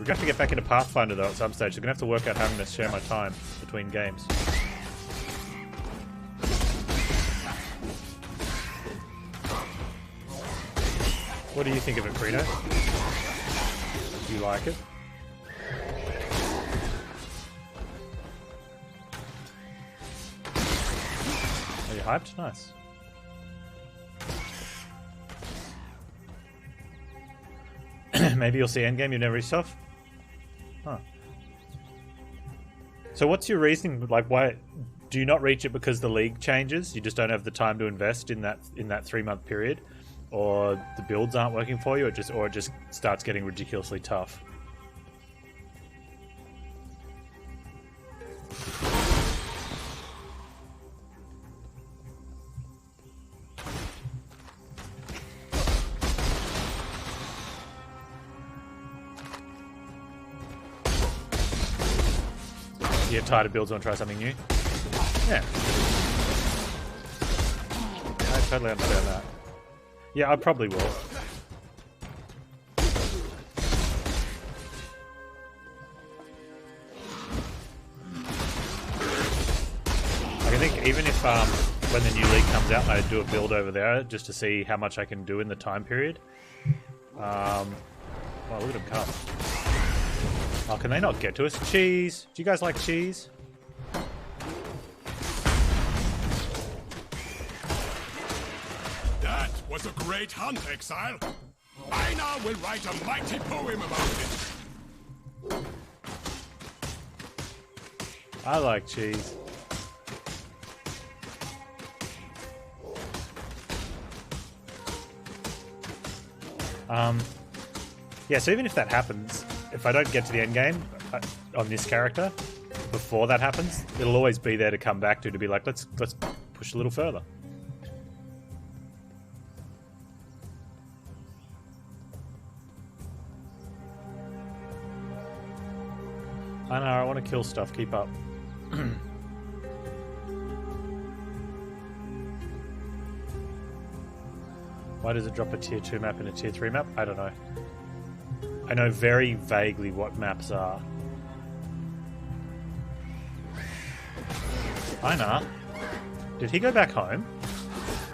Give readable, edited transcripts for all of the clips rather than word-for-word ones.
We're going to have to get back into Pathfinder though at some stage. So we're going to have to work out how I'm going to share my time between games. What do you think of it, Greeno? Do you like it? Are you hyped? Nice. Maybe you'll see endgame you've never reached off? Huh. So what's your reasoning? Like, why do you not reach it because the league changes? You just don't have the time to invest in that 3-month period? Or the builds aren't working for you, or it just starts getting ridiculously tough? You get tired of builds, want to try something new? Yeah. I totally understand that. Yeah, I probably will. I think even if when the new league comes out, I do a build over there just to see how much I can do in the time period. Wow, look at them come. Oh, can they not get to us? Cheese! Do you guys like cheese? That was a great hunt, Exile. I now will write a mighty poem about it. I like cheese. Yeah, so even if that happens, if I don't get to the end game on this character before that happens, it'll always be there to come back to be like, let's push a little further. I know, I want to kill stuff, keep up. Why does it drop a tier 2 map and a tier 3 map? I don't know. I know very vaguely what maps are. Hi, nah. Did he go back home?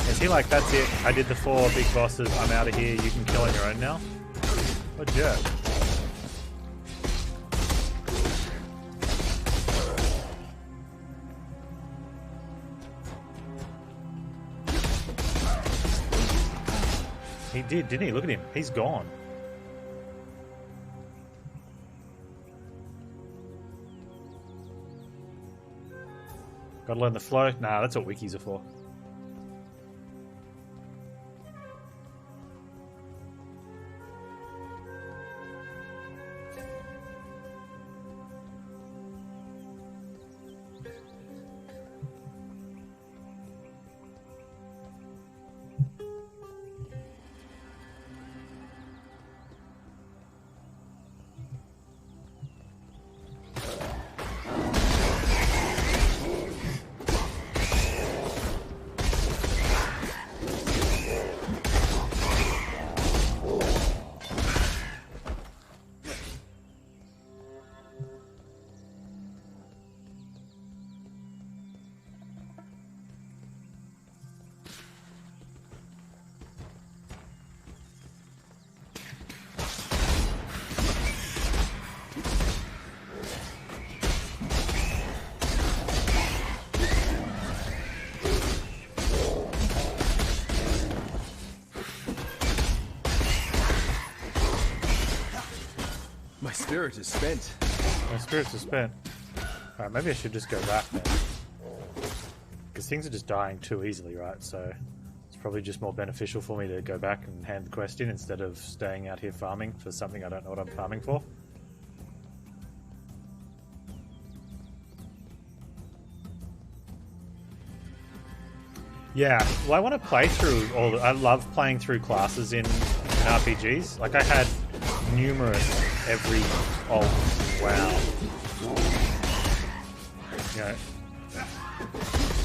Is he like, that's it, I did the 4 big bosses, I'm out of here, you can kill on your own now? What a jerk. He did, didn't he? Look at him. He's gone. Gotta learn the flow. Nah, that's what wikis are for. My spirit is spent. My spirits are spent. Alright, maybe I should just go back then. Because things are just dying too easily, right? So it's probably just more beneficial for me to go back and hand the quest in instead of staying out here farming for something I don't know what I'm farming for. Yeah, well, I want to play through all the, I love playing through classes in RPGs. Like, I had numerous every... Oh, wow. You know,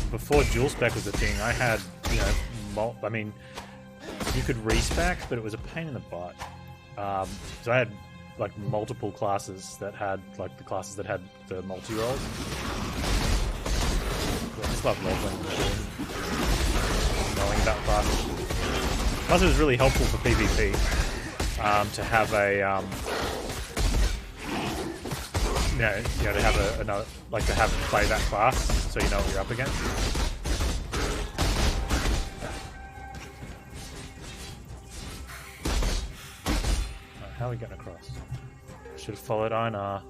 before dual spec was a thing, I had, you know, I mean, you could respec, but it was a pain in the butt. So I had like multiple classes that had like the classes that had the multi rolls. I just love leveling and knowing about classes. Plus, it was really helpful for PvP to have a to have another to have play that class so you know what you're up against. Right, how are we getting across? Should have followed Einar.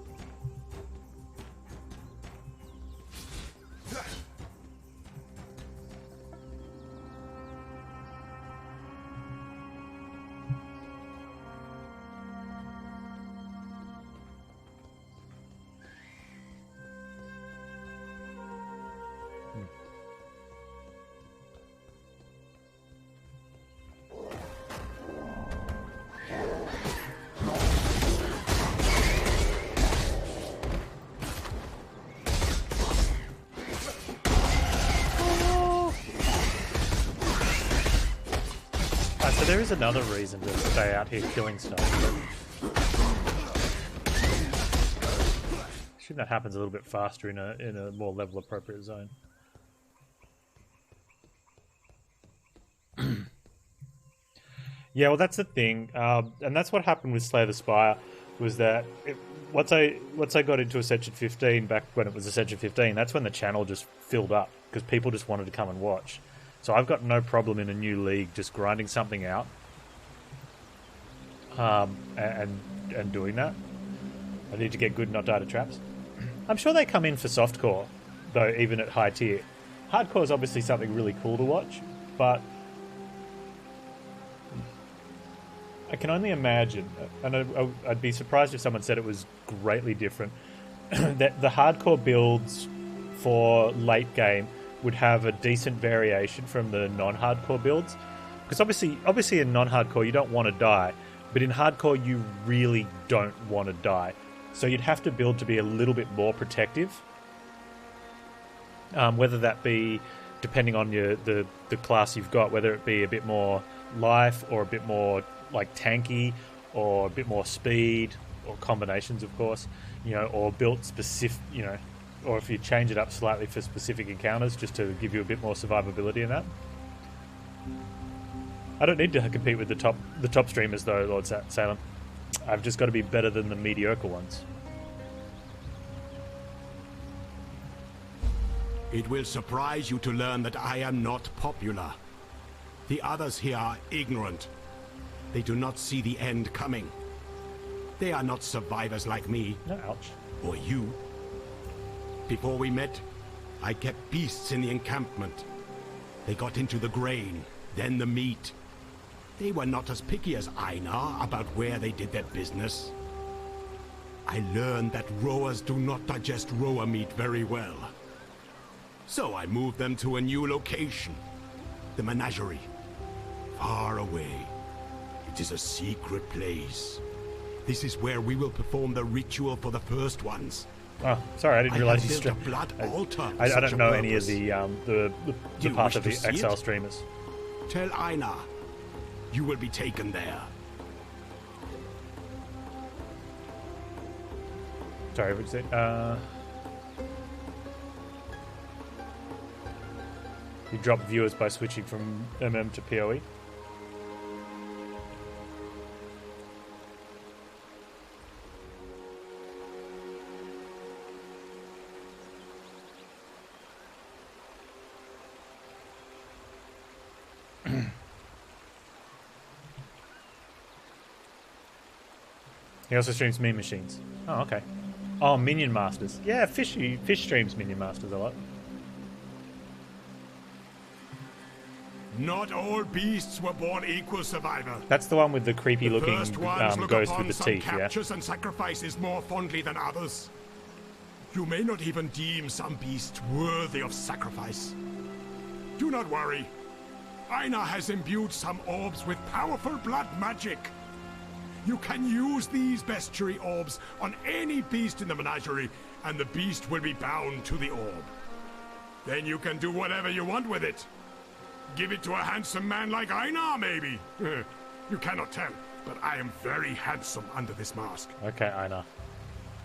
So there is another reason to stay out here killing stuff. I assume that happens a little bit faster in a more level appropriate zone. Yeah, well that's the thing, and that's what happened with Slay the Spire. Was that once I got into Ascension 15 back when it was Ascension 15, that's when the channel just filled up because people just wanted to come and watch. So I've got no problem in a new league just grinding something out and doing that. I need to get good, not die to traps. I'm sure they come in for softcore, though, even at high tier. Hardcore is obviously something really cool to watch, but I can only imagine, and I'd be surprised if someone said it was greatly different, that the hardcore builds for late game would have a decent variation from the non-hardcore builds. Because obviously in non-hardcore you don't want to die, but in hardcore you really don't want to die. So you'd have to build to be a little bit more protective. Whether that be, depending on the class you've got, whether it be a bit more life or a bit more like tanky or a bit more speed or combinations of course, or built specific, or if you change it up slightly for specific encounters just to give you a bit more survivability in that. I don't need to compete with the top streamers though, Lord Salem. I've just got to be better than the mediocre ones. It will surprise you to learn that I am not popular. The others here are ignorant. They do not see the end coming. They are not survivors like me. No, ouch. Or you. Before we met, I kept beasts in the encampment. They got into the grain, then the meat. They were not as picky as Einar about where they did their business. I learned that rowers do not digest rower meat very well. So I moved them to a new location. The menagerie. Far away. It is a secret place. This is where we will perform the ritual for the first ones. Oh, sorry, I didn't realize you built a blood altar. I don't know any of the Path of Exile it? streamers. Tell Einar, you will be taken there. Sorry, what did you say? You drop viewers by switching from MM to PoE. He also streams Meme Machines. Oh, okay. Oh, Minion Masters. Yeah, Fish streams Minion Masters a lot. Not all beasts were born equal, survivor. That's the one with the creepy looking First ones look ghost upon with the some teeth, yeah? captures and sacrifices more fondly than others. You may not even deem some beasts worthy of sacrifice. Do not worry. Einar has imbued some orbs with powerful blood magic. You can use these bestiary orbs on any beast in the menagerie, and the beast will be bound to the orb. Then you can do whatever you want with it. Give it to a handsome man like Einar, maybe. You cannot tell. but I am very handsome under this mask. Okay, I know.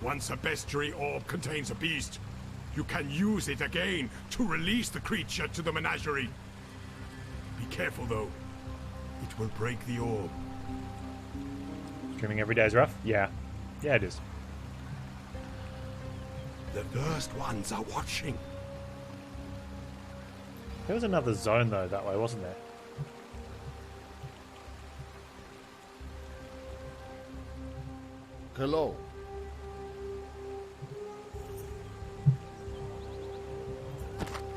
Once a bestiary orb contains a beast, you can use it again to release the creature to the menagerie. Be careful though. It will break the orb. Streaming every day is rough? Yeah. Yeah, it is. The first ones are watching. There was another zone though that way, wasn't there? Hello.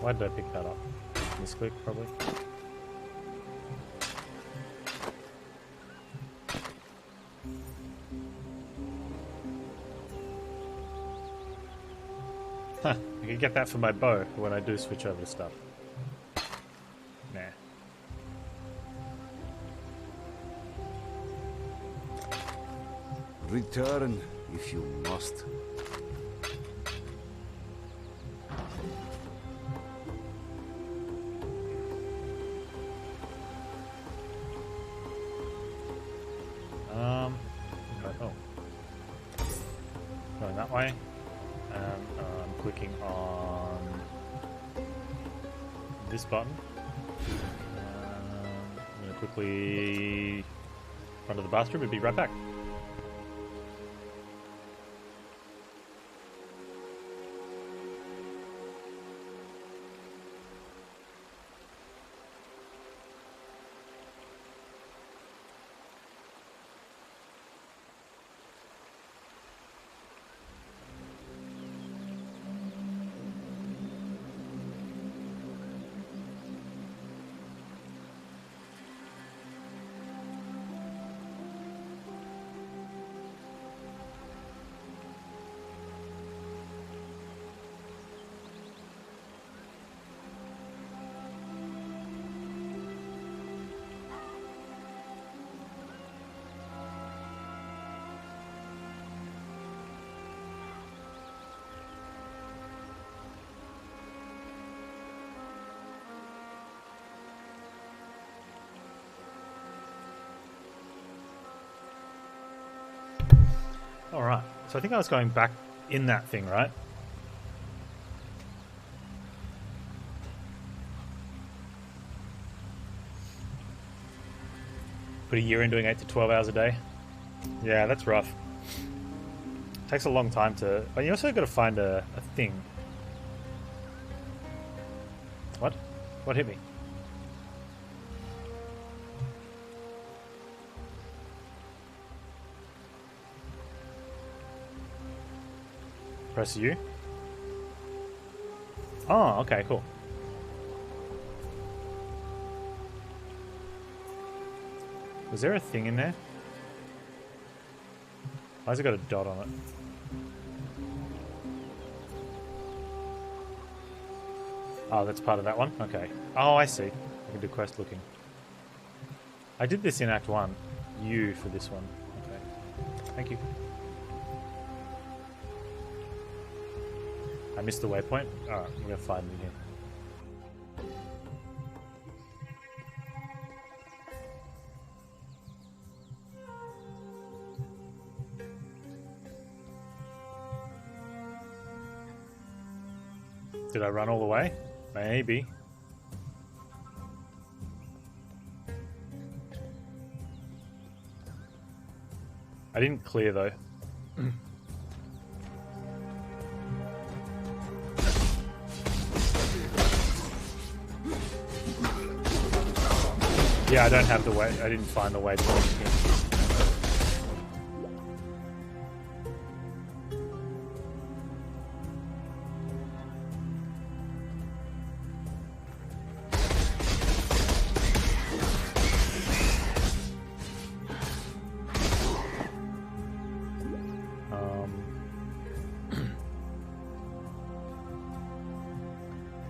Why did I pick that up? Misclick, probably. Huh, I can get that for my bow when I do switch over stuff. Nah. Return if you must. Okay, oh. Going that way. And I'm clicking on this button. I'm going to quickly run to the bathroom and be right back. Alright, so I think I was going back in that thing, right? Put a year in doing 8 to 12 hours a day. Yeah, that's rough. Takes a long time to... But you also got to find a thing. What? What hit me? Press U. Oh, okay, cool. Was there a thing in there? Why has it got a dot on it? Oh, that's part of that one? Okay. Oh, I see. I can do quest looking. I did this in Act 1. U for this one. Okay. Thank you. I missed the waypoint? Alright, we're gonna find it again. Did I run all the way? Maybe. I didn't clear though. Yeah, I don't have the way. I didn't find the way to it.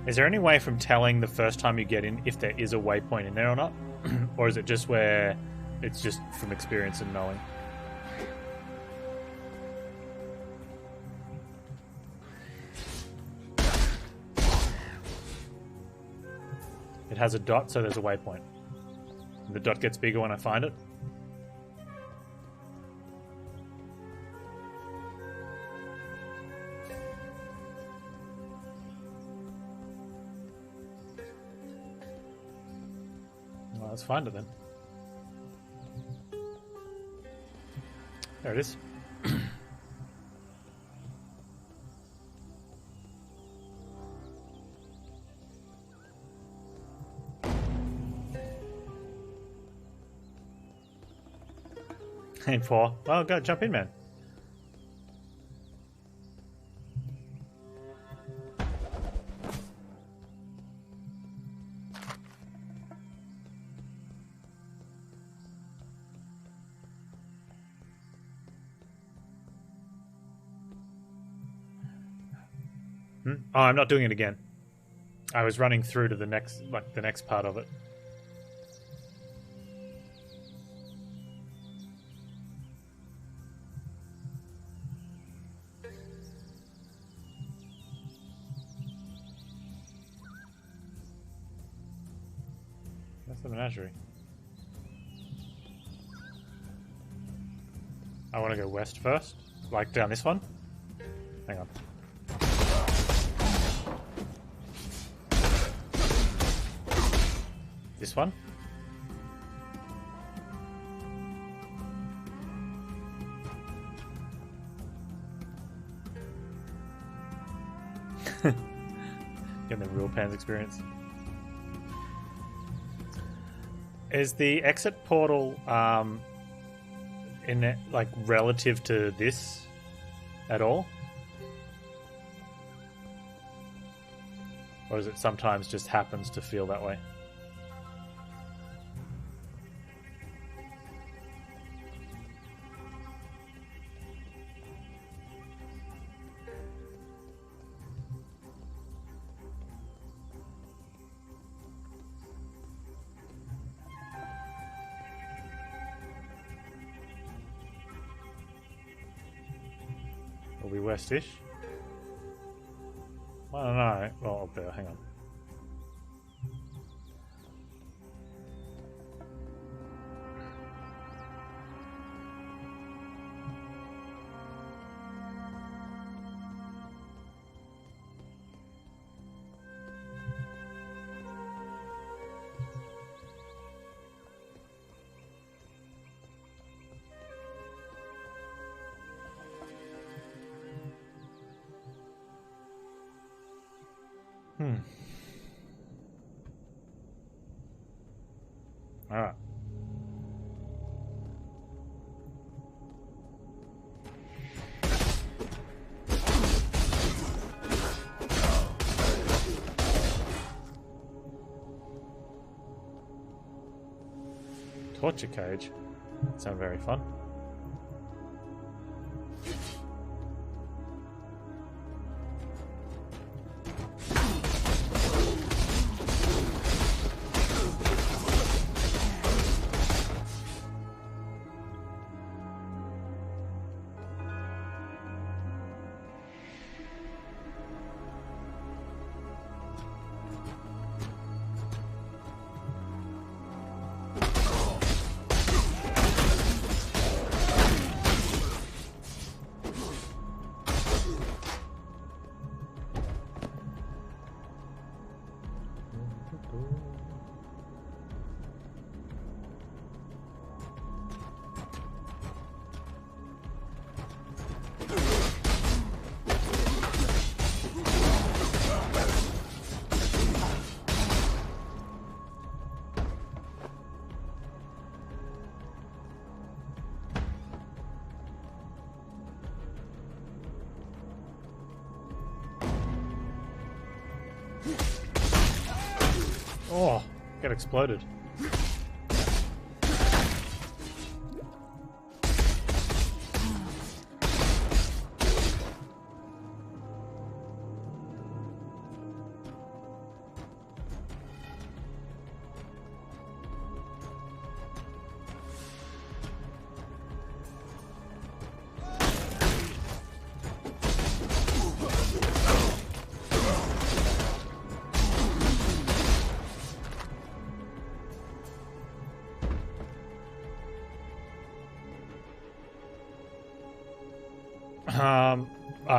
Is there any way from telling the first time you get in if there is a waypoint in there or not? Or is it just where it's just from experience and knowing? It has a dot, so there's a waypoint. And the dot gets bigger when I find it. Let's find it then. There it is. Aim for. Well, go jump in, man. Oh, I'm not doing it again. I was running through to the next, like the next part of it. That's the menagerie. I want to go west first, like down this one. Hang on. This one? Getting the real Panz experience. Is the exit portal in it, like relative to this at all? Or is it sometimes just happens to feel that way? Will be west-ish. I don't know. Well, up there. Hang on. All right. Torture cage. Sound very fun. Oh, get exploded.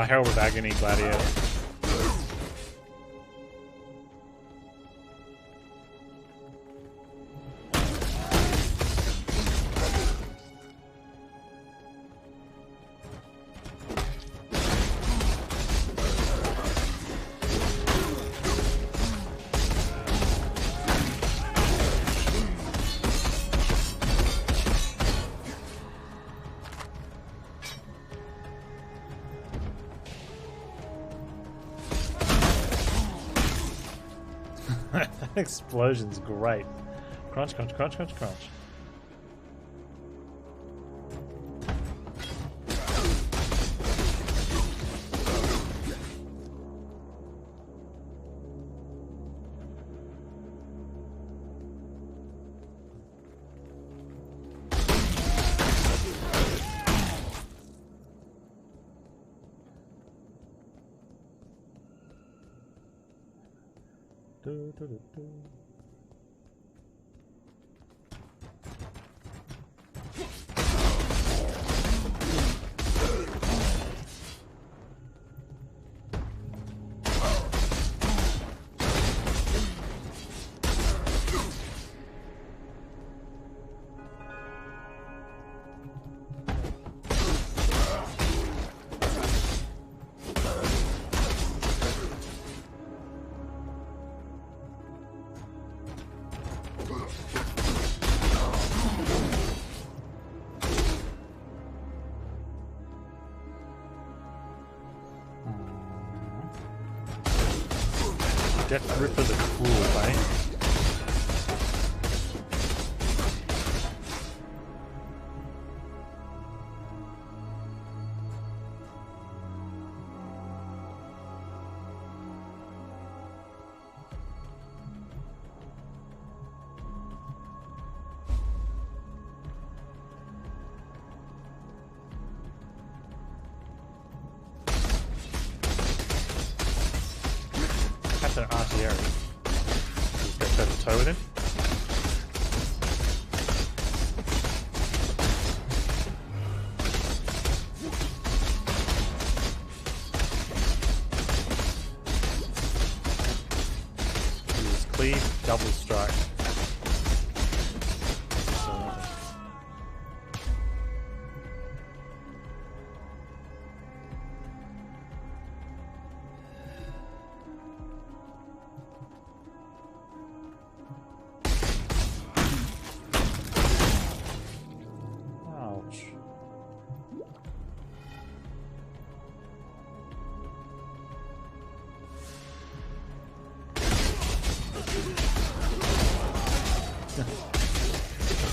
Herald with Agony, Gladiator. Explosion's great. Crunch, crunch, crunch, crunch, crunch. Do, do, do, do. Death Ripper the Cruel, eh? That's an artillery. Just go toe to toe with him. Use cleave, double strike.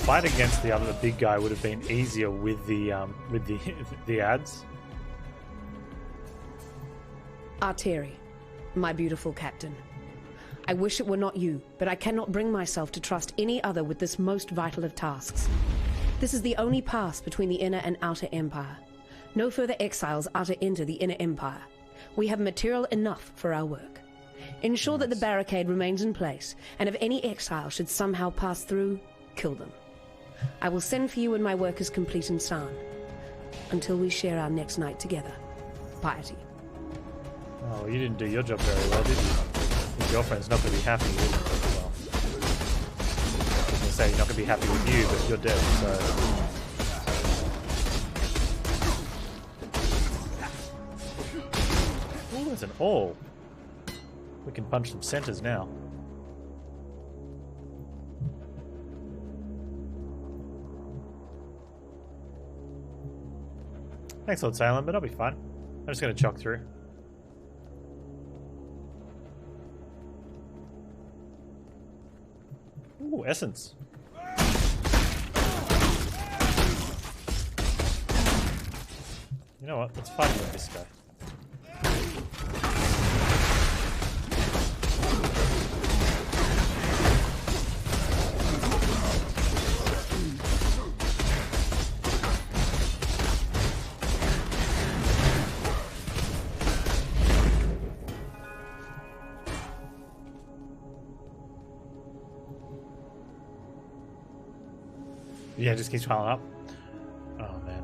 Fight against the big guy would have been easier with the the ads. Artillery, my beautiful captain. I wish it were not you, but I cannot bring myself to trust any other with this most vital of tasks. This is the only pass between the inner and outer empire. No further exiles are to enter the inner empire. We have material enough for our work. Ensure that the barricade remains in place, and if any exile should somehow pass through, kill them. I will send for you when my work is complete in San. Until we share our next night together. Piety. Oh, well, you didn't do your job very well, did you? Your girlfriend's not going to be happy with you. Well, I was going to say you're not going to be happy with you, but you're dead, so... Oh, there's an all. We can punch some centers now. Thanks, Lord Salem, but I'll be fine. I'm just going to chalk through. Ooh, essence. You know what? Let's fight with this guy. Yeah, it just keeps piling up. Oh man.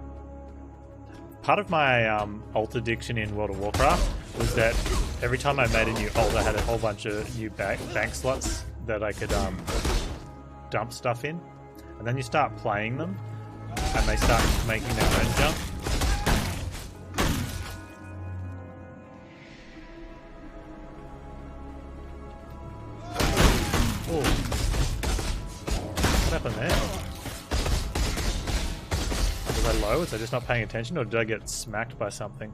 Part of my ult addiction in World of Warcraft was that every time I made a new ult, I had a whole bunch of new bank slots that I could dump stuff in. And then you start playing them, and they start making their own jump. Oh. What happened there? Was I low? Was I just not paying attention, or did I get smacked by something?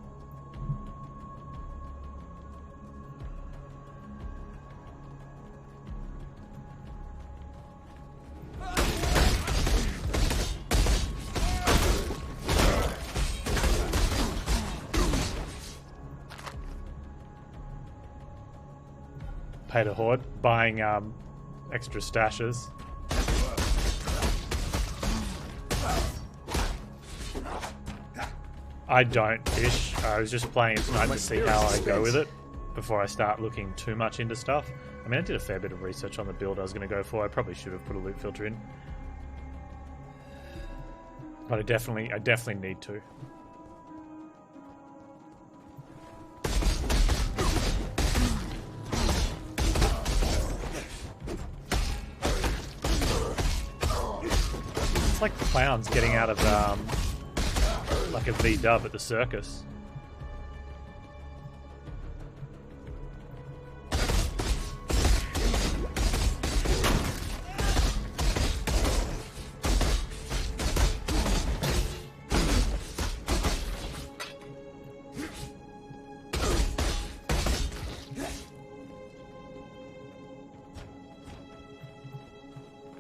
Pay to hoard, buying extra stashes. I don't fish. I was just playing tonight to see how I go with it before I start looking too much into stuff. I mean, I did a fair bit of research on the build I was going to go for. I probably should have put a loot filter in, but I definitely need to. It's like clowns getting out of like a V-dub at the circus.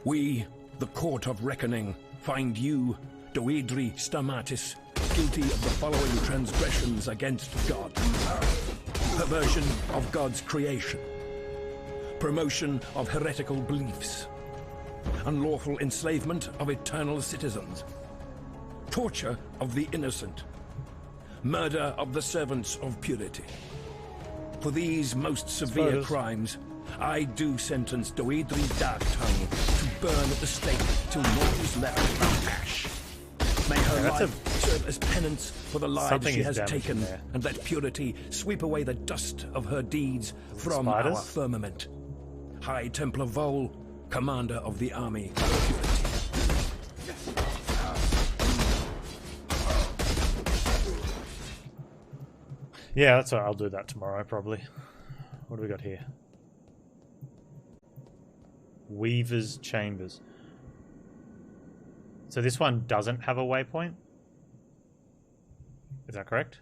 We, the Court of Reckoning, find you, Doedri Stamatis, guilty of the following transgressions against God. Perversion of God's creation. Promotion of heretical beliefs. Unlawful enslavement of eternal citizens. Torture of the innocent. Murder of the servants of purity. For these most severe crimes, I do sentence Doedri Darktongue to burn at the stake till naught is left but ash. May her life serve as penance for the lives she has taken, and let purity sweep away the dust of her deeds from our firmament. High Templar Vol, Commander of the Army of Purity. Yeah, that's all right. I'll do that tomorrow, probably. What do we got here? Weaver's Chambers. So this one doesn't have a waypoint? Is that correct?